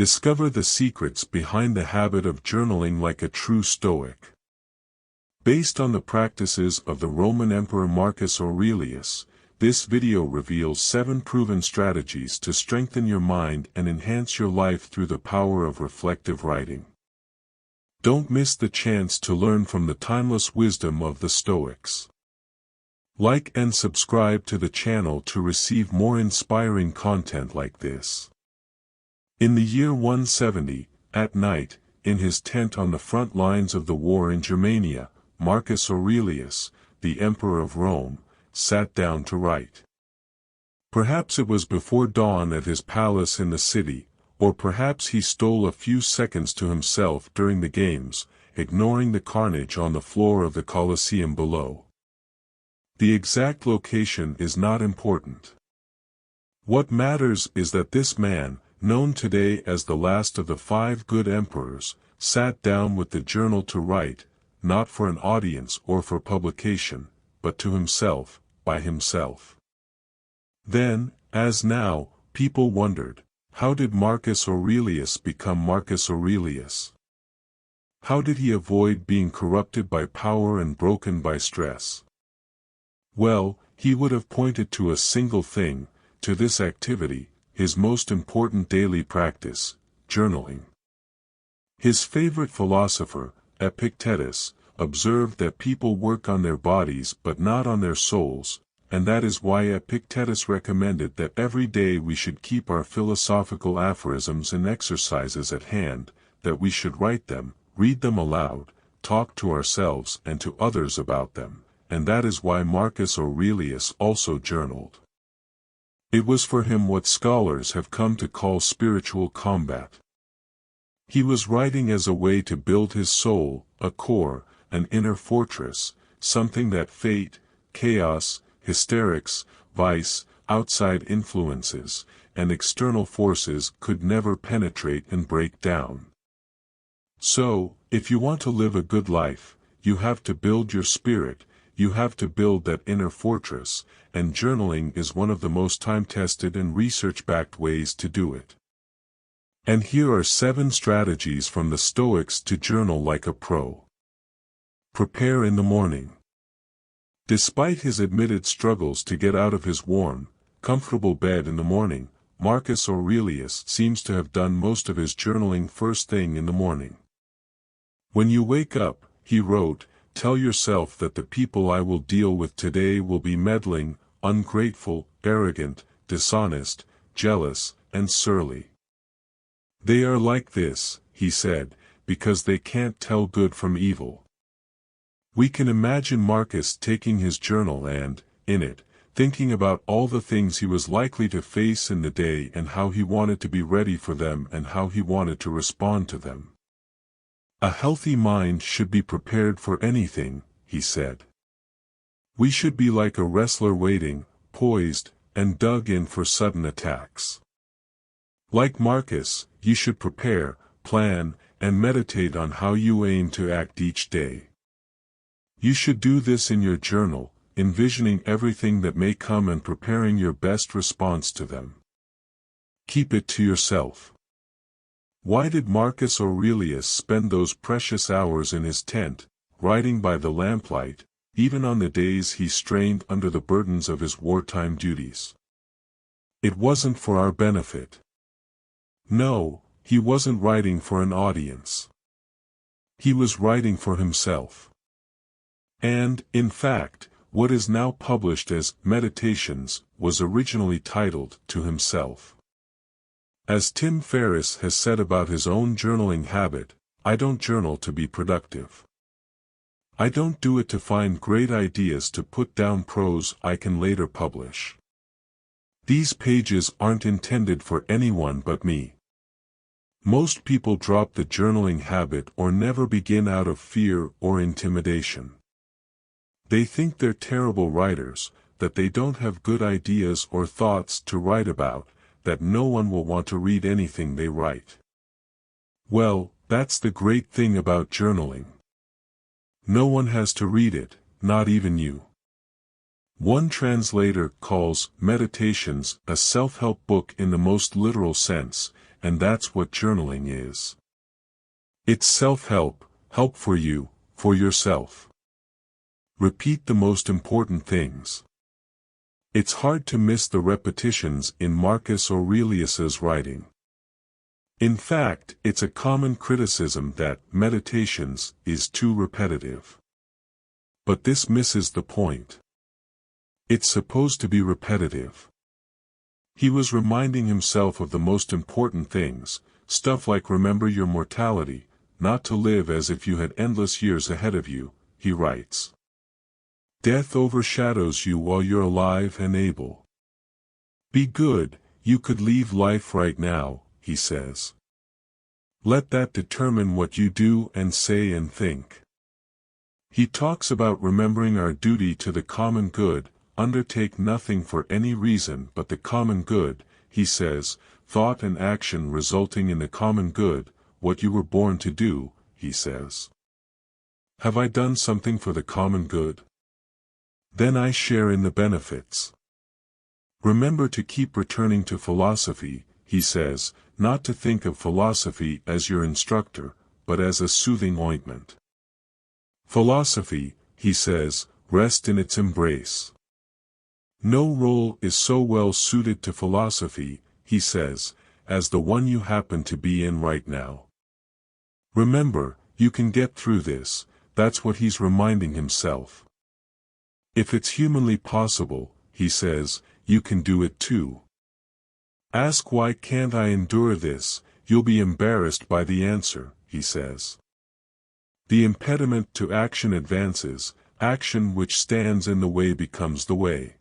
Discover the secrets behind the habit of journaling like a true Stoic. Based on the practices of the Roman Emperor Marcus Aurelius, this video reveals 7 proven strategies to strengthen your mind and enhance your life through the power of reflective writing. Don't miss the chance to learn from the timeless wisdom of the Stoics. Like and subscribe to the channel to receive more inspiring content like this. In the year 170, at night, in his tent on the front lines of the war in Germania, Marcus Aurelius, the Emperor of Rome, sat down to write. Perhaps it was before dawn at his palace in the city, or perhaps he stole a few seconds to himself during the games, ignoring the carnage on the floor of the Colosseum below. The exact location is not important. What matters is that this man, known today as the last of the 5 good emperors, sat down with the journal to write, not for an audience or for publication, but to himself, by himself. Then, as now, people wondered, how did Marcus Aurelius become Marcus Aurelius? How did he avoid being corrupted by power and broken by stress? Well, he would have pointed to a single thing, to this activity, his most important daily practice, journaling. His favorite philosopher, Epictetus, observed that people work on their bodies but not on their souls, and that is why Epictetus recommended that every day we should keep our philosophical aphorisms and exercises at hand, that we should write them, read them aloud, talk to ourselves and to others about them, and that is why Marcus Aurelius also journaled. It was for him what scholars have come to call spiritual combat. He was writing as a way to build his soul, a core, an inner fortress, something that fate, chaos, hysterics, vice, outside influences, and external forces could never penetrate and break down. So, if you want to live a good life, you have to build your spirit, you have to build that inner fortress, and journaling is one of the most time-tested and research-backed ways to do it. And here are 7 strategies from the Stoics to journal like a pro. Prepare in the morning. Despite his admitted struggles to get out of his warm, comfortable bed in the morning, Marcus Aurelius seems to have done most of his journaling first thing in the morning. When you wake up, he wrote, tell yourself that the people I will deal with today will be meddling, ungrateful, arrogant, dishonest, jealous, and surly. They are like this, he said, because they can't tell good from evil. We can imagine Marcus taking his journal and, in it, thinking about all the things he was likely to face in the day and how he wanted to be ready for them and how he wanted to respond to them. A healthy mind should be prepared for anything, he said. We should be like a wrestler waiting, poised, and dug in for sudden attacks. Like Marcus, you should prepare, plan, and meditate on how you aim to act each day. You should do this in your journal, envisioning everything that may come and preparing your best response to them. Keep it to yourself. Why did Marcus Aurelius spend those precious hours in his tent, writing by the lamplight, even on the days he strained under the burdens of his wartime duties? It wasn't for our benefit. No, he wasn't writing for an audience. He was writing for himself. And, in fact, what is now published as Meditations was originally titled To Himself. As Tim Ferriss has said about his own journaling habit, I don't journal to be productive. I don't do it to find great ideas to put down prose I can later publish. These pages aren't intended for anyone but me. Most people drop the journaling habit or never begin out of fear or intimidation. They think they're terrible writers, that they don't have good ideas or thoughts to write about, that no one will want to read anything they write. Well, that's the great thing about journaling. No one has to read it, not even you. One translator calls Meditations a self-help book in the most literal sense, and that's what journaling is. It's self-help, help for you, for yourself. Repeat the most important things. It's hard to miss the repetitions in Marcus Aurelius's writing. In fact, it's a common criticism that meditations is too repetitive. But this misses the point. It's supposed to be repetitive. He was reminding himself of the most important things, stuff like remember your mortality, not to live as if you had endless years ahead of you, he writes. Death overshadows you while you're alive and able. Be good, you could leave life right now, he says. Let that determine what you do and say and think. He talks about remembering our duty to the common good, undertake nothing for any reason but the common good, he says, thought and action resulting in the common good, what you were born to do, he says. Have I done something for the common good? Then I share in the benefits. Remember to keep returning to philosophy, he says, not to think of philosophy as your instructor, but as a soothing ointment. Philosophy, he says, rest in its embrace. No role is so well suited to philosophy, he says, as the one you happen to be in right now. Remember, you can get through this, that's what he's reminding himself. If it's humanly possible, he says, you can do it too. Ask why can't I endure this, you'll be embarrassed by the answer, he says. The impediment to action advances, action which stands in the way becomes the way.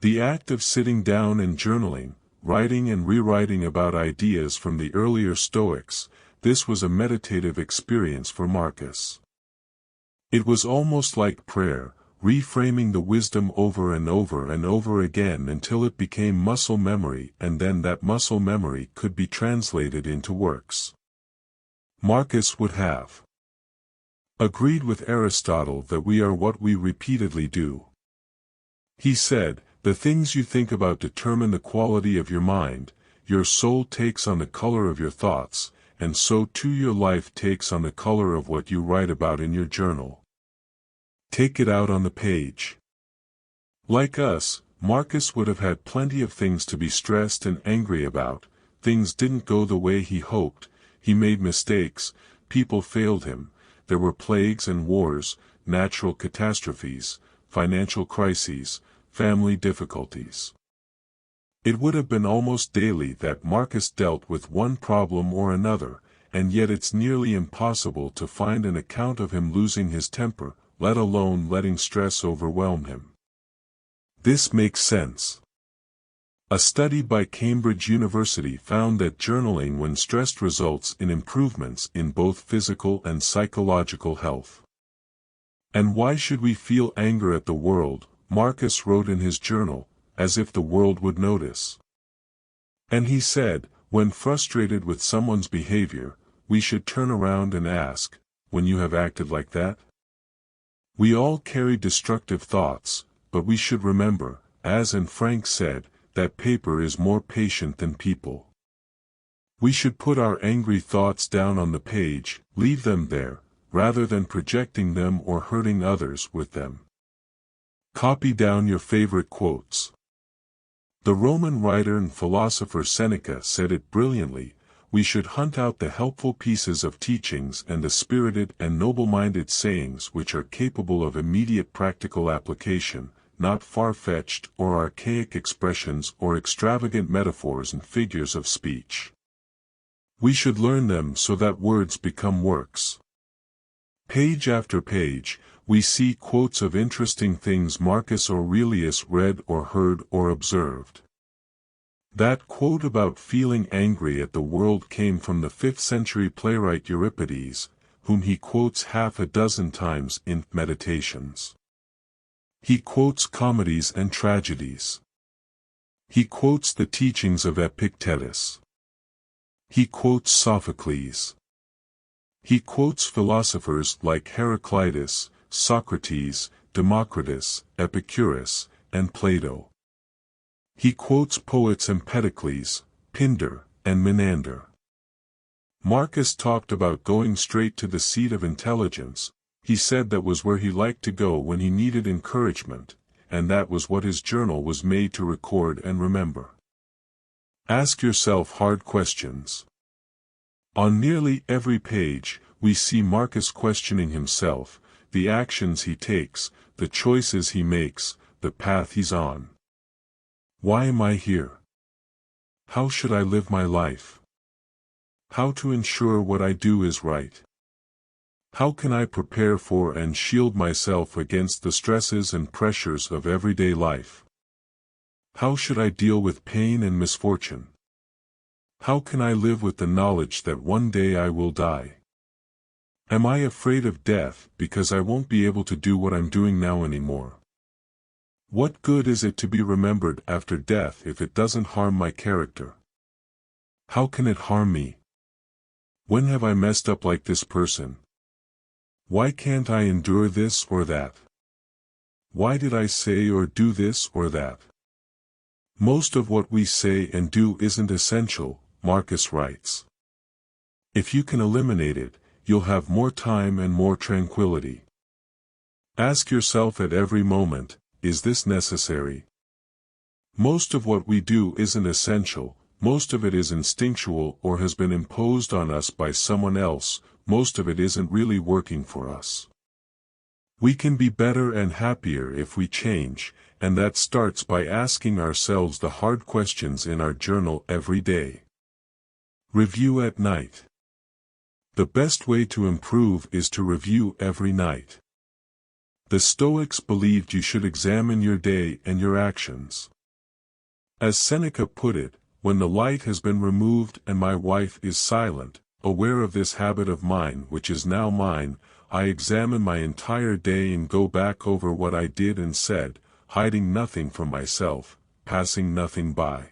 The act of sitting down and journaling, writing and rewriting about ideas from the earlier Stoics, this was a meditative experience for Marcus. It was almost like prayer, reframing the wisdom over and over and over again until it became muscle memory, and then that muscle memory could be translated into works. Marcus would have agreed with Aristotle that we are what we repeatedly do. He said, the things you think about determine the quality of your mind, your soul takes on the color of your thoughts, and so too your life takes on the color of what you write about in your journal. Take it out on the page. Like us, Marcus would have had plenty of things to be stressed and angry about. Things didn't go the way he hoped, he made mistakes, people failed him, there were plagues and wars, natural catastrophes, financial crises, family difficulties. It would have been almost daily that Marcus dealt with one problem or another, and yet it's nearly impossible to find an account of him losing his temper, let alone letting stress overwhelm him. This makes sense. A study by Cambridge University found that journaling when stressed results in improvements in both physical and psychological health. And why should we feel anger at the world, Marcus wrote in his journal, as if the world would notice. And he said, when frustrated with someone's behavior, we should turn around and ask, when you have acted like that? We all carry destructive thoughts, but we should remember, as Anne Frank said, that paper is more patient than people. We should put our angry thoughts down on the page, leave them there, rather than projecting them or hurting others with them. Copy down your favorite quotes. The Roman writer and philosopher Seneca said it brilliantly, we should hunt out the helpful pieces of teachings and the spirited and noble-minded sayings which are capable of immediate practical application, not far-fetched or archaic expressions or extravagant metaphors and figures of speech. We should learn them so that words become works. Page after page, we see quotes of interesting things Marcus Aurelius read or heard or observed. That quote about feeling angry at the world came from the 5th century playwright Euripides, whom he quotes half a dozen times in Meditations. He quotes comedies and tragedies. He quotes the teachings of Epictetus. He quotes Sophocles. He quotes philosophers like Heraclitus, Socrates, Democritus, Epicurus, and Plato. He quotes poets Empedocles, Pindar, and menander. Marcus talked about going straight to the seat of intelligence. He said that was where he liked to go when he needed encouragement, and that was what his journal was made to record and remember. Ask yourself hard questions. On nearly every page, we see Marcus questioning himself, the actions he takes, the choices he makes, the path he's on. Why am I here? How should I live my life? How to ensure what I do is right? How can I prepare for and shield myself against the stresses and pressures of everyday life? How should I deal with pain and misfortune? How can I live with the knowledge that one day I will die? Am I afraid of death because I won't be able to do what I'm doing now anymore? What good is it to be remembered after death if it doesn't harm my character? How can it harm me? When have I messed up like this person? Why can't I endure this or that? Why did I say or do this or that? Most of what we say and do isn't essential, Marcus writes. If you can eliminate it, you'll have more time and more tranquility. Ask yourself at every moment, is this necessary? Most of what we do isn't essential, most of it is instinctual or has been imposed on us by someone else, most of it isn't really working for us. We can be better and happier if we change, and that starts by asking ourselves the hard questions in our journal every day. Review at night. The best way to improve is to review every night. The Stoics believed you should examine your day and your actions. As Seneca put it, when the light has been removed and my wife is silent, aware of this habit of mine which is now mine, I examine my entire day and go back over what I did and said, hiding nothing from myself, passing nothing by.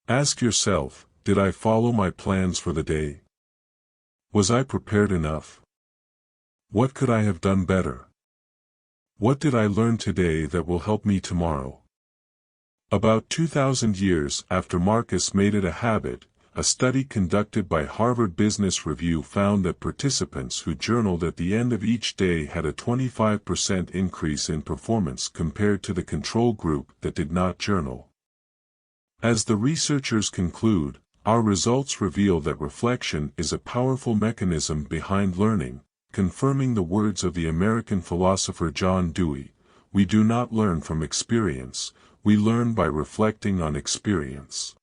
Ask yourself, did I follow my plans for the day? Was I prepared enough? What could I have done better? What did I learn today that will help me tomorrow? About 2,000 years after Marcus made it a habit, a study conducted by Harvard Business Review found that participants who journaled at the end of each day had a 25% increase in performance compared to the control group that did not journal. As the researchers conclude, our results reveal that reflection is a powerful mechanism behind learning, confirming the words of the American philosopher John Dewey, "We do not learn from experience, we learn by reflecting on experience."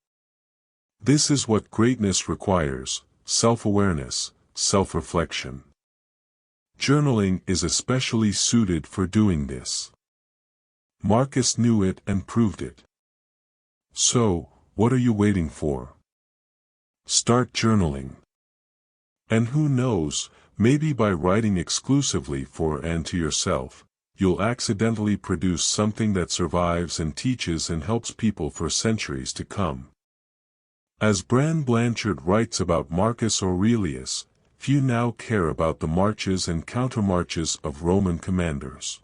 This is what greatness requires: self-awareness, self-reflection. Journaling is especially suited for doing this. Marcus knew it and proved it. So, what are you waiting for? Start journaling. And who knows, maybe by writing exclusively for and to yourself, you'll accidentally produce something that survives and teaches and helps people for centuries to come. As Bran Blanchard writes about Marcus Aurelius, few now care about the marches and countermarches of Roman commanders.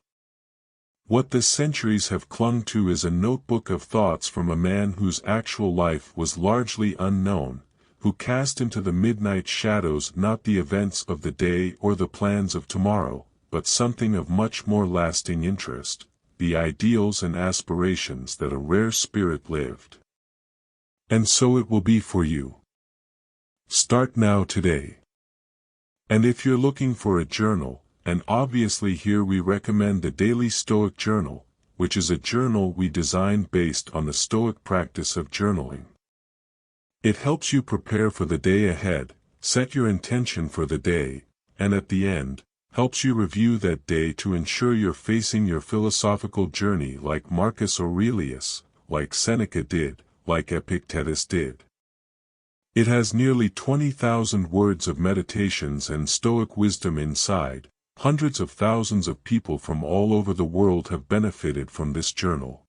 What the centuries have clung to is a notebook of thoughts from a man whose actual life was largely unknown, who cast into the midnight shadows not the events of the day or the plans of tomorrow, but something of much more lasting interest, the ideals and aspirations that a rare spirit lived. And so it will be for you. Start now today. And if you're looking for a journal, and obviously here we recommend the Daily Stoic Journal, which is a journal we designed based on the Stoic practice of journaling. It helps you prepare for the day ahead, set your intention for the day, and at the end, helps you review that day to ensure you're facing your philosophical journey like Marcus Aurelius, like Seneca did, like Epictetus did. It has nearly 20,000 words of meditations and Stoic wisdom inside. Hundreds of thousands of people from all over the world have benefited from this journal.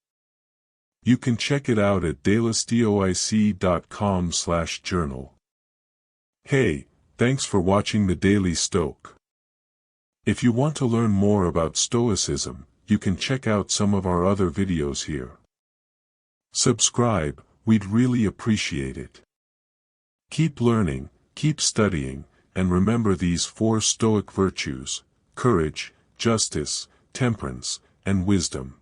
You can check it out at dailystoic.com/journal. Hey, thanks for watching the Daily Stoic. If you want to learn more about Stoicism, you can check out some of our other videos here. Subscribe, we'd really appreciate it. Keep learning, keep studying, and remember these 4 Stoic virtues: courage, justice, temperance, and wisdom.